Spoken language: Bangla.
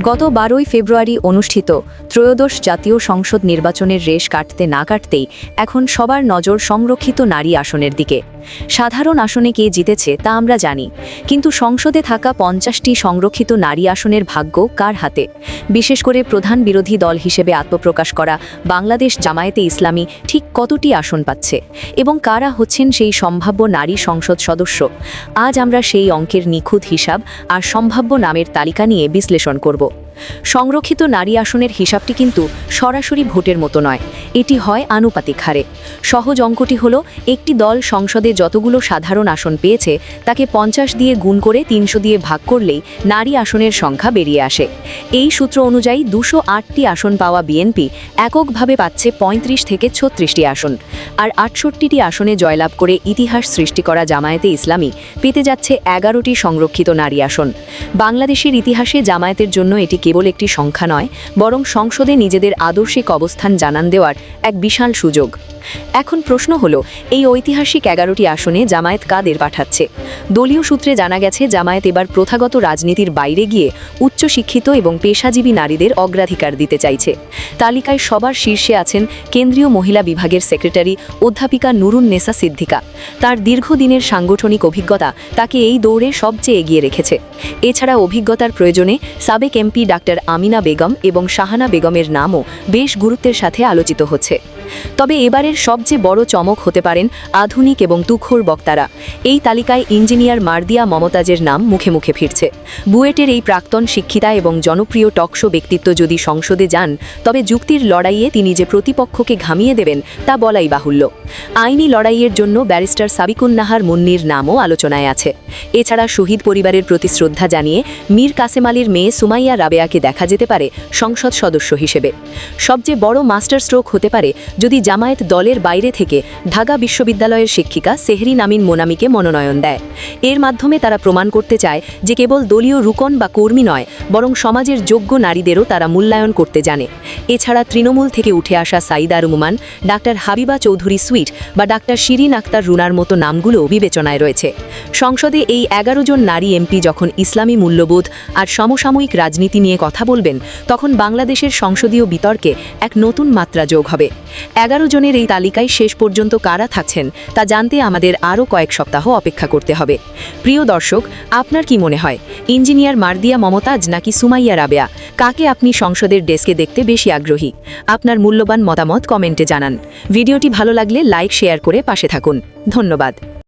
গত 12ই ফেব্রুয়ারি অনুষ্ঠিত ত্রয়োদশ জাতীয় সংসদ নির্বাচনের রেশ কাটতে না কাটতেই এখন সবার নজর সংরক্ষিত নারী আসনের দিকে। সাধারণ আসনে কে জিতেছে তা আমরা জানি, কিন্তু সংসদে থাকা 50টি সংরক্ষিত নারী আসনের ভাগ্য কার হাতে? বিশেষ করে প্রধান বিরোধী দল হিসেবে আত্মপ্রকাশ করা বাংলাদেশ জামায়াতে ইসলামী ঠিক কতটি আসন পাচ্ছে এবং কারা হচ্ছেন সেই সম্ভাব্য নারী সংসদ সদস্য? আজ আমরা সেই অঙ্কের নিখুঁত হিসাব আর সম্ভাব্য নামের তালিকা নিয়ে বিশ্লেষণ করব। সংরক্ষিত নারী আসনের হিসাবটি কিন্তু সরাসরি ভোটের মতো নয়, এটি হয় আনুপাতিক হারে। সহজ অঙ্কটি হলো, একটি দল সংসদে যতগুলো সাধারণ আসন পেয়েছে তাকে 50 দিয়ে গুণ করে 300 দিয়ে ভাগ করলেই নারী আসনের সংখ্যা বেরিয়ে আসে। এই সূত্র অনুযায়ী 208টি আসন পাওয়া বিএনপি এককভাবে পাচ্ছে 35 থেকে 36টি আসন, আর 68টি আসনে জয়লাভ করে ইতিহাস সৃষ্টি করা জামায়াতে ইসলামী পেতে যাচ্ছে 11টি সংরক্ষিত নারী আসন। বাংলাদেশের ইতিহাসে জামায়াতের জন্য এটি কেবল একটি সংখ্যা নয়, বরং সংসদে নিজেদের আদর্শিক অবস্থান জানান দেওয়ার এক বিশাল সুযোগ। এখন প্রশ্ন হলো, এই ঐতিহাসিক 11টি আসনে জামায়াত কাদের পাঠাচ্ছে? দলীয় সূত্রে জানা গেছে, জামায়াত এবার প্রথাগত রাজনীতির বাইরে গিয়ে উচ্চশিক্ষিত এবং পেশাজীবী নারীদের অগ্রাধিকার দিতে চাইছে। তালিকায় সবার শীর্ষে আছেন কেন্দ্রীয় মহিলা বিভাগের সেক্রেটারি অধ্যাপিকা নুরুন নেসা সিদ্দিকা। তার দীর্ঘদিনের সাংগঠনিক অভিজ্ঞতা তাকে এই দৌড়ে সবচেয়ে এগিয়ে রেখেছে। এছাড়া অভিজ্ঞতার প্রয়োজনে সাবেক এমপি ডাক্তার আমিনা বেগম এবং শাহানা বেগমের নামও বেশ গুরুত্বের সাথে আলোচিত হচ্ছে। তবে এবারের সবচেয়ে বড় চমক হতে পারেন আধুনিক এবং তুখোড় বক্তারা। এই তালিকায় ইঞ্জিনিয়ার মার্দিয়া মমতাজের নাম মুখে মুখে ফিরছে। বুয়েটের এই প্রাক্তন শিক্ষিতা এবং জনপ্রিয় টকশো ব্যক্তিত্ব যদি সংসদে যান, তবে যুক্তির লড়াইয়ে তিনি যে প্রতিপক্ষকে ঘামিয়ে দেবেন তা বলাই বাহুল্য। আইনি লড়াইয়ের জন্য ব্যারিস্টার সাবিকুন নাহার মুন্নির নামও আলোচনায় আছে। এছাড়া শহীদ পরিবারের প্রতি শ্রদ্ধা জানিয়ে মীর কাসেম আলীর মেয়ে সুমাইয়া রাবেয়াকে দেখা যেতে পারে সংসদ সদস্য হিসেবে। সবচেয়ে বড় মাস্টার স্ট্রোক হতে পারে যদি জামায়াত দলের বাইরে থেকে ঢাকা বিশ্ববিদ্যালয়ের শিক্ষিকা সেহরিন আমিন মোনামিকে মনোনয়ন দেয়। এর মাধ্যমে তারা প্রমাণ করতে চায় যে কেবল দলীয় রুকন বা কর্মী নয়, বরং সমাজের যোগ্য নারীদেরও তারা মূল্যায়ন করতে জানে। এছাড়া তৃণমূল থেকে উঠে আসা সাইদা রুমান, ডাক্তার হাবিবা চৌধুরী সুইট বা ডাক্তার শিরিন আক্তার রুনার মতো নামগুলো বিবেচনায় রয়েছে। সংসদে এই 11 জন নারী এমপি যখন ইসলামী মূল্যবোধ আর সমসাময়িক রাজনীতি নিয়ে কথা বলবেন, তখন বাংলাদেশের সংসদীয় বিতর্কে এক নতুন মাত্রা যোগ হবে। 11 জনের এই তালিকায় শেষ পর্যন্ত কারা থাকছেন তা জানতে আমাদের আরও কয়েক সপ্তাহ অপেক্ষা করতে হবে। প্রিয় দর্শক, আপনার কি মনে হয়, ইঞ্জিনিয়ার মার্দিয়া মমতাজ নাকি সুমাইয়া রাবেয়া, কাকে আপনি সংসদের ডেস্কে দেখতে বেশি আগ্রহী? আপনার মূল্যবান মতামত কমেন্টে জানান। ভিডিওটি ভালো লাগলে লাইক শেয়ার করে পাশে থাকুন। ধন্যবাদ।